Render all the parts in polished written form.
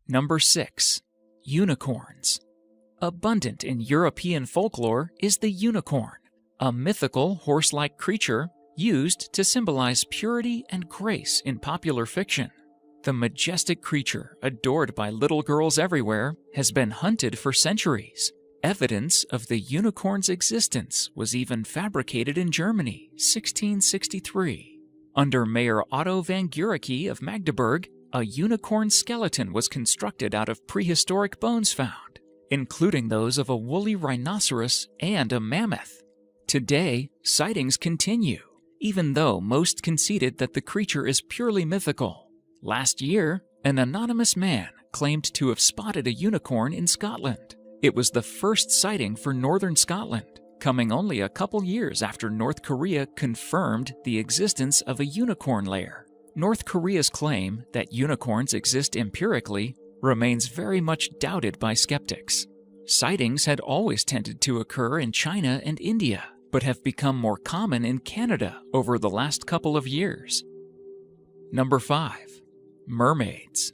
Number 6. Unicorns. Abundant in European folklore is the unicorn, a mythical horse-like creature used to symbolize purity and grace in popular fiction. The majestic creature, adored by little girls everywhere, has been hunted for centuries. Evidence of the unicorn's existence was even fabricated in Germany, 1663. Under Mayor Otto van Guericke of Magdeburg, a unicorn skeleton was constructed out of prehistoric bones found, including those of a woolly rhinoceros and a mammoth. Today, sightings continue, even though most conceded that the creature is purely mythical. Last year, an anonymous man claimed to have spotted a unicorn in Scotland. It was the first sighting for northern Scotland, coming only a couple years after North Korea confirmed the existence of a unicorn lair. North Korea's claim that unicorns exist empirically remains very much doubted by skeptics. Sightings had always tended to occur in China and India, but have become more common in Canada over the last couple of years. Number 5. Mermaids.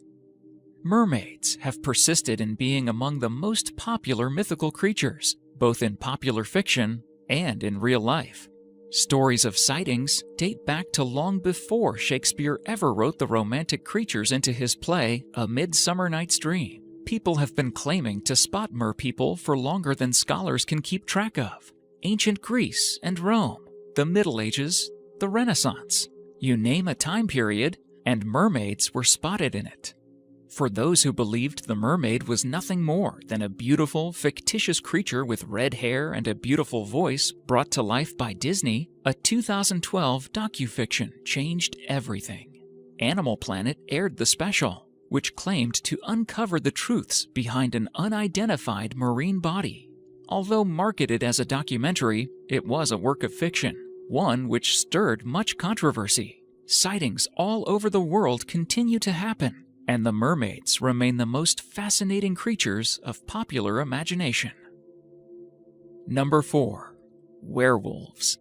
Mermaids have persisted in being among the most popular mythical creatures, both in popular fiction and in real life. Stories of sightings date back to long before Shakespeare ever wrote the romantic creatures into his play A Midsummer Night's Dream. People have been claiming to spot merpeople for longer than scholars can keep track of. Ancient Greece and Rome, the Middle Ages, the Renaissance. You name a time period, and mermaids were spotted in it. For those who believed the mermaid was nothing more than a beautiful, fictitious creature with red hair and a beautiful voice brought to life by Disney, a 2012 docufiction changed everything. Animal Planet aired the special, which claimed to uncover the truths behind an unidentified marine body. Although marketed as a documentary, it was a work of fiction, one which stirred much controversy. Sightings all over the world continue to happen, and the mermaids remain the most fascinating creatures of popular imagination. Number 4. Werewolves.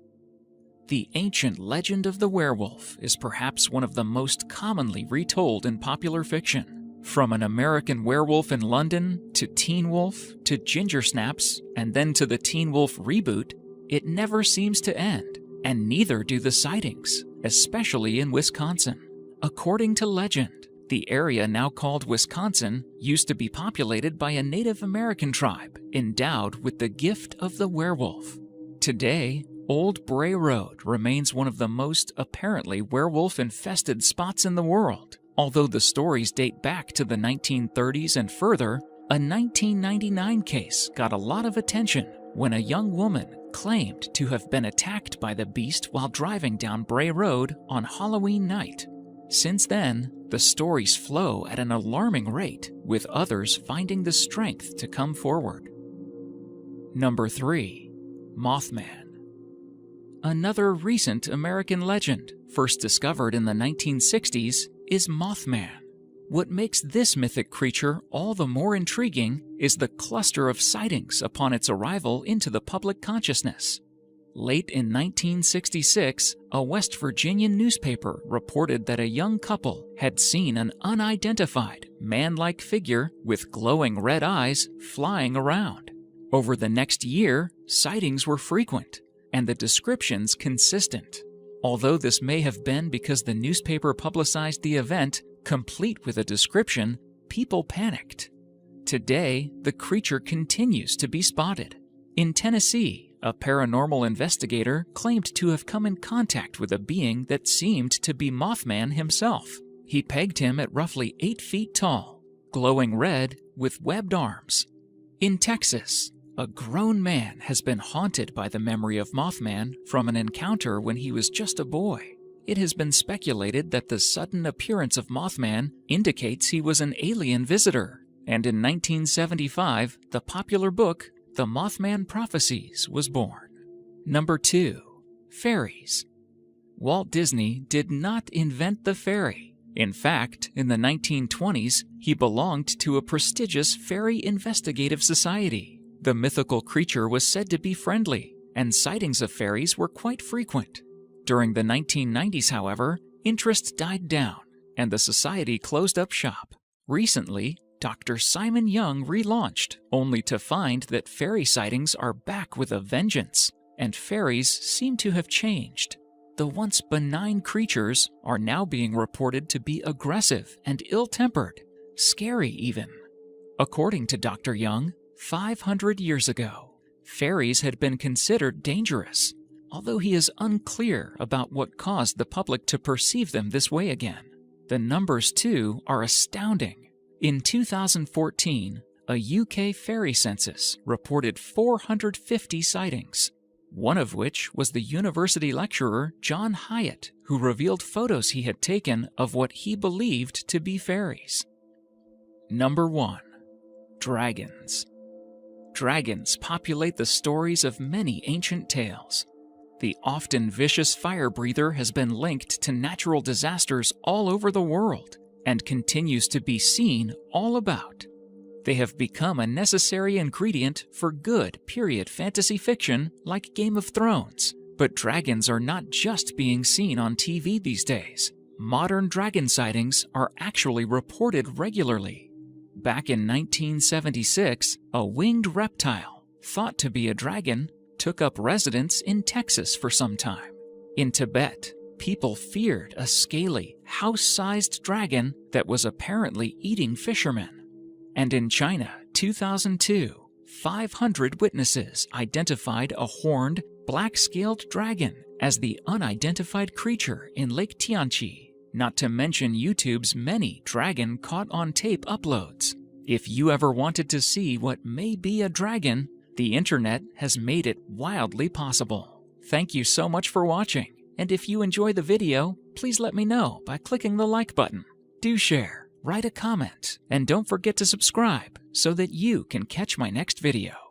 The ancient legend of the werewolf is perhaps one of the most commonly retold in popular fiction. From an American Werewolf in London, to Teen Wolf, to Ginger Snaps, and then to the Teen Wolf reboot, it never seems to end, and neither do the sightings, especially in Wisconsin. According to legend, the area now called Wisconsin used to be populated by a Native American tribe endowed with the gift of the werewolf. Today, Old Bray Road remains one of the most apparently werewolf-infested spots in the world. Although the stories date back to the 1930s and further, a 1999 case got a lot of attention when a young woman claimed to have been attacked by the beast while driving down Bray Road on Halloween night. Since then, the stories flow at an alarming rate, with others finding the strength to come forward. Number 3. Mothman. Another recent American legend, first discovered in the 1960s, is Mothman. What makes this mythic creature all the more intriguing is the cluster of sightings upon its arrival into the public consciousness. Late in 1966, a West Virginia newspaper reported that a young couple had seen an unidentified, man-like figure with glowing red eyes flying around. Over the next year, sightings were frequent, and the descriptions consistent. Although this may have been because the newspaper publicized the event, complete with a description, people panicked. Today, the creature continues to be spotted. In Tennessee, a paranormal investigator claimed to have come in contact with a being that seemed to be Mothman himself. He pegged him at roughly 8 feet tall, glowing red with webbed arms. In Texas, a grown man has been haunted by the memory of Mothman from an encounter when he was just a boy. It has been speculated that the sudden appearance of Mothman indicates he was an alien visitor, and in 1975, the popular book The Mothman Prophecies was born. Number 2. Fairies. Walt Disney did not invent the fairy. In fact, in the 1920s, he belonged to a prestigious fairy investigative society. The mythical creature was said to be friendly, and sightings of fairies were quite frequent. During the 1990s, however, interest died down, and the society closed up shop. Recently, Dr. Simon Young relaunched, only to find that fairy sightings are back with a vengeance, and fairies seem to have changed. The once benign creatures are now being reported to be aggressive and ill-tempered, scary even. According to Dr. Young, 500 years ago, fairies had been considered dangerous, although he is unclear about what caused the public to perceive them this way again. The numbers, too, are astounding. In 2014, a UK fairy census reported 450 sightings, one of which was the university lecturer John Hyatt, who revealed photos he had taken of what he believed to be fairies. Number 1. Dragons. Dragons populate the stories of many ancient tales. The often vicious fire breather has been linked to natural disasters all over the world and continues to be seen all about. They have become a necessary ingredient for good period fantasy fiction like Game of Thrones. But dragons are not just being seen on TV these days. Modern dragon sightings are actually reported regularly. Back in 1976, a winged reptile, thought to be a dragon, took up residence in Texas for some time. In Tibet, people feared a scaly, house-sized dragon that was apparently eating fishermen. And in China, 2002, 500 witnesses identified a horned, black-scaled dragon as the unidentified creature in Lake Tianqi, not to mention YouTube's many dragon caught-on-tape uploads. If you ever wanted to see what may be a dragon, the internet has made it wildly possible. Thank you so much for watching. And if you enjoy the video, please let me know by clicking the like button. Do share, write a comment, and don't forget to subscribe so that you can catch my next video.